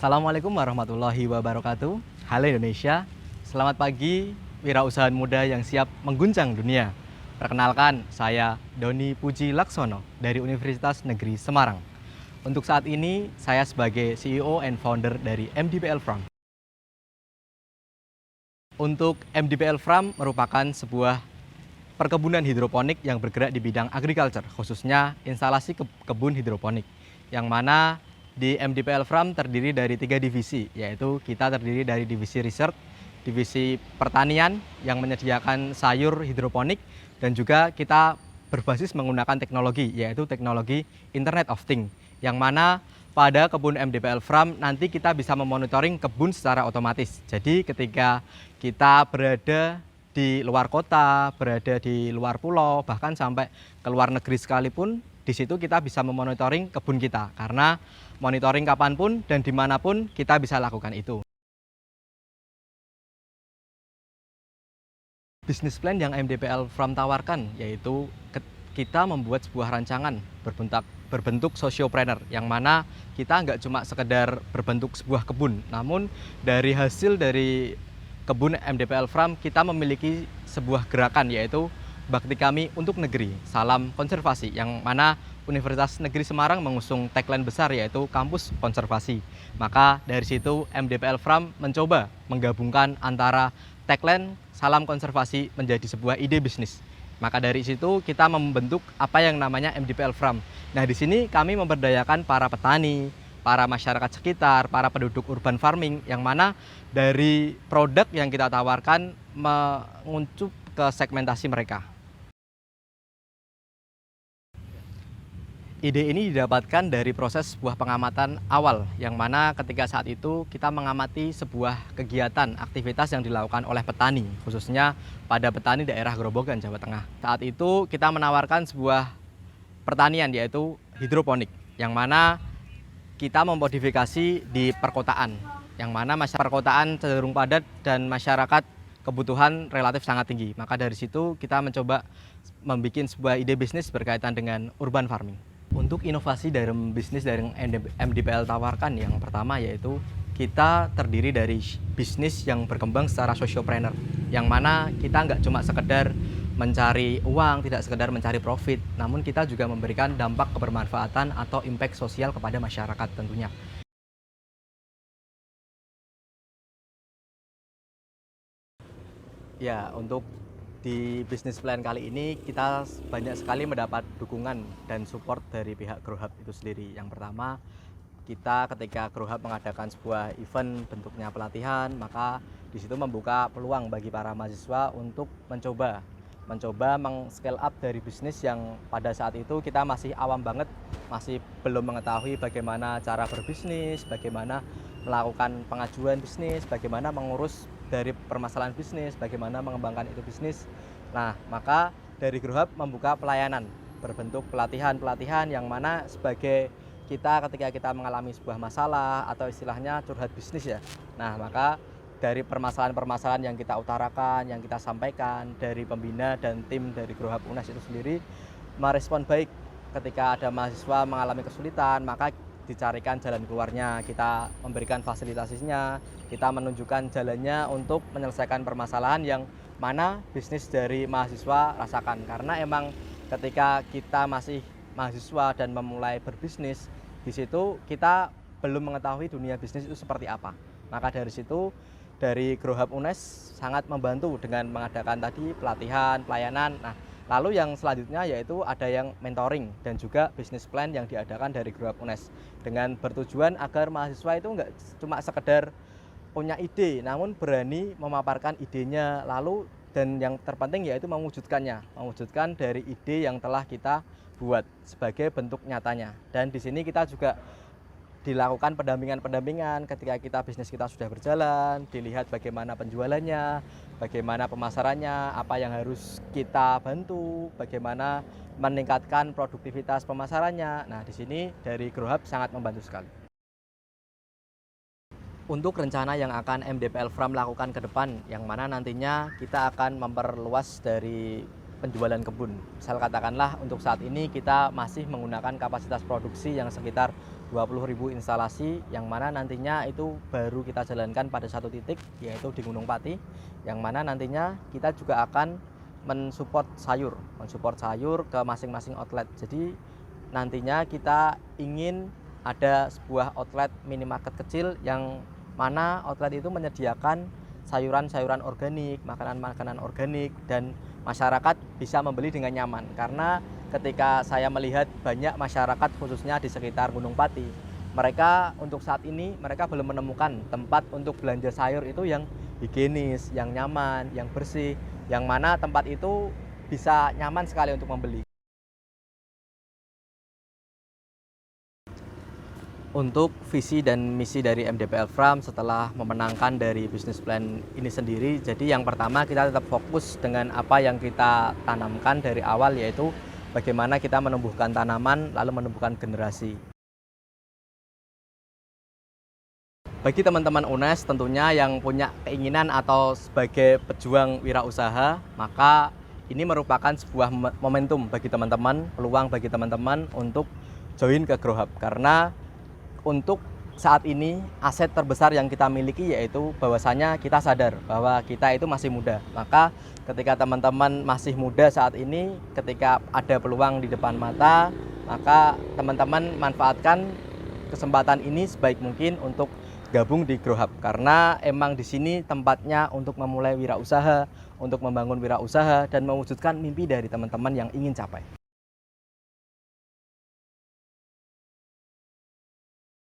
Assalamualaikum warahmatullahi wabarakatuh. Halo Indonesia, selamat pagi wirausahawan muda yang siap mengguncang dunia. Perkenalkan, saya Doni Puji Laksono dari Universitas Negeri Semarang. Untuk saat ini, saya sebagai CEO and founder dari MDPL Farm. Untuk MDPL Farm merupakan sebuah perkebunan hidroponik yang bergerak di bidang agriculture, khususnya instalasi kebun hidroponik, yang mana di MDPL Farm terdiri dari 3 divisi, yaitu kita terdiri dari divisi research, divisi pertanian yang menyediakan sayur hidroponik, dan juga kita berbasis menggunakan teknologi, yaitu teknologi Internet of Things, yang mana pada kebun MDPL Farm nanti kita bisa memonitoring kebun secara otomatis. Jadi ketika kita berada di luar kota, berada di luar pulau, bahkan sampai ke luar negeri sekalipun, di situ kita bisa memonitoring kebun kita, karena monitoring kapanpun dan dimanapun kita bisa lakukan itu. Bisnis plan yang MDPL Farm tawarkan yaitu kita membuat sebuah rancangan berbentuk sociopreneur, yang mana kita nggak cuma sekedar berbentuk sebuah kebun, namun dari hasil dari kebun MDPL Farm kita memiliki sebuah gerakan, yaitu Bakti Kami untuk Negeri, Salam Konservasi, yang mana Universitas Negeri Semarang mengusung tagline besar, yaitu Kampus Konservasi. Maka dari situ MDPL Farm mencoba menggabungkan antara tagline Salam Konservasi menjadi sebuah ide bisnis. Maka dari situ kita membentuk apa yang namanya MDPL Farm. Nah, di sini kami memberdayakan para petani, para masyarakat sekitar, para penduduk urban farming, yang mana dari produk yang kita tawarkan menguncup ke segmentasi mereka. Ide ini didapatkan dari proses sebuah pengamatan awal, yang mana ketika saat itu kita mengamati sebuah kegiatan, aktivitas yang dilakukan oleh petani, khususnya pada petani daerah Grobogan, Jawa Tengah. Saat itu kita menawarkan sebuah pertanian, yaitu hidroponik, yang mana kita memodifikasi di perkotaan, yang mana masyarakat perkotaan cenderung padat dan masyarakat kebutuhan relatif sangat tinggi. Maka dari situ kita mencoba membuat sebuah ide bisnis berkaitan dengan urban farming. Untuk inovasi dalam bisnis dari MDPL tawarkan, yang pertama yaitu kita terdiri dari bisnis yang berkembang secara sociopreneur, yang mana kita nggak cuma sekedar mencari uang, tidak sekedar mencari profit, namun kita juga memberikan dampak kebermanfaatan atau impact sosial kepada masyarakat tentunya. Ya, untuk di bisnis plan kali ini kita banyak sekali mendapat dukungan dan support dari pihak GrowHub itu sendiri. Yang pertama, kita ketika GrowHub mengadakan sebuah event bentuknya pelatihan, maka di situ membuka peluang bagi para mahasiswa untuk mencoba meng-scale up dari bisnis yang pada saat itu kita masih awam banget, masih belum mengetahui bagaimana cara berbisnis, bagaimana melakukan pengajuan bisnis, bagaimana mengurus dari permasalahan bisnis, bagaimana mengembangkan itu bisnis. Nah, maka dari GrowHub membuka pelayanan berbentuk pelatihan-pelatihan, yang mana sebagai kita ketika kita mengalami sebuah masalah atau istilahnya curhat bisnis ya. Nah, maka dari permasalahan-permasalahan yang kita utarakan, yang kita sampaikan dari pembina dan tim dari GrowHub UNES itu sendiri merespon baik. Ketika ada mahasiswa mengalami kesulitan, maka dicarikan jalan keluarnya, kita memberikan fasilitasinya, kita menunjukkan jalannya untuk menyelesaikan permasalahan yang mana bisnis dari mahasiswa rasakan. Karena emang ketika kita masih mahasiswa dan memulai berbisnis, di situ kita belum mengetahui dunia bisnis itu seperti apa. Maka dari situ dari GrowHub UNES sangat membantu dengan mengadakan tadi pelatihan, pelayanan. Nah, lalu yang selanjutnya yaitu ada yang mentoring dan juga bisnis plan yang diadakan dari GrowHub UNES, dengan bertujuan agar mahasiswa itu nggak cuma sekedar punya ide, namun berani memaparkan idenya, lalu dan yang terpenting yaitu mewujudkan dari ide yang telah kita buat sebagai bentuk nyatanya. Dan di sini kita juga dilakukan pendampingan ketika bisnis kita sudah berjalan, dilihat bagaimana penjualannya, bagaimana pemasarannya, apa yang harus kita bantu, bagaimana meningkatkan produktivitas pemasarannya. Nah, di sini dari GrowHub sangat membantu sekali. Untuk rencana yang akan MDPL Farm lakukan ke depan, yang mana nantinya kita akan memperluas dari penjualan kebun. Misal katakanlah untuk saat ini kita masih menggunakan kapasitas produksi yang sekitar 20.000 instalasi, yang mana nantinya itu baru kita jalankan pada satu titik, yaitu di Gunung Pati, yang mana nantinya kita juga akan mensupport sayur ke masing-masing outlet. Jadi nantinya kita ingin ada sebuah outlet minimarket kecil yang mana outlet itu menyediakan sayuran-sayuran organik, makanan-makanan organik, dan masyarakat bisa membeli dengan nyaman. Karena ketika saya melihat banyak masyarakat khususnya di sekitar Gunung Pati, mereka untuk saat ini mereka belum menemukan tempat untuk belanja sayur itu yang higienis, yang nyaman, yang bersih, yang mana tempat itu bisa nyaman sekali untuk membeli. Untuk visi dan misi dari MDPL Farm setelah memenangkan dari bisnis plan ini sendiri, jadi yang pertama kita tetap fokus dengan apa yang kita tanamkan dari awal, yaitu bagaimana kita menumbuhkan tanaman lalu menumbuhkan generasi. Bagi teman-teman UNES tentunya yang punya keinginan atau sebagai pejuang wirausaha, maka ini merupakan sebuah momentum bagi teman-teman, peluang bagi teman-teman untuk join ke Grow Hub. Karena untuk saat ini aset terbesar yang kita miliki yaitu bahwasanya kita sadar bahwa kita itu masih muda. Maka ketika teman-teman masih muda saat ini, ketika ada peluang di depan mata, maka teman-teman manfaatkan kesempatan ini sebaik mungkin untuk gabung di Grow Hub, karena emang di sini tempatnya untuk memulai wirausaha, untuk membangun wirausaha dan mewujudkan mimpi dari teman-teman yang ingin capai.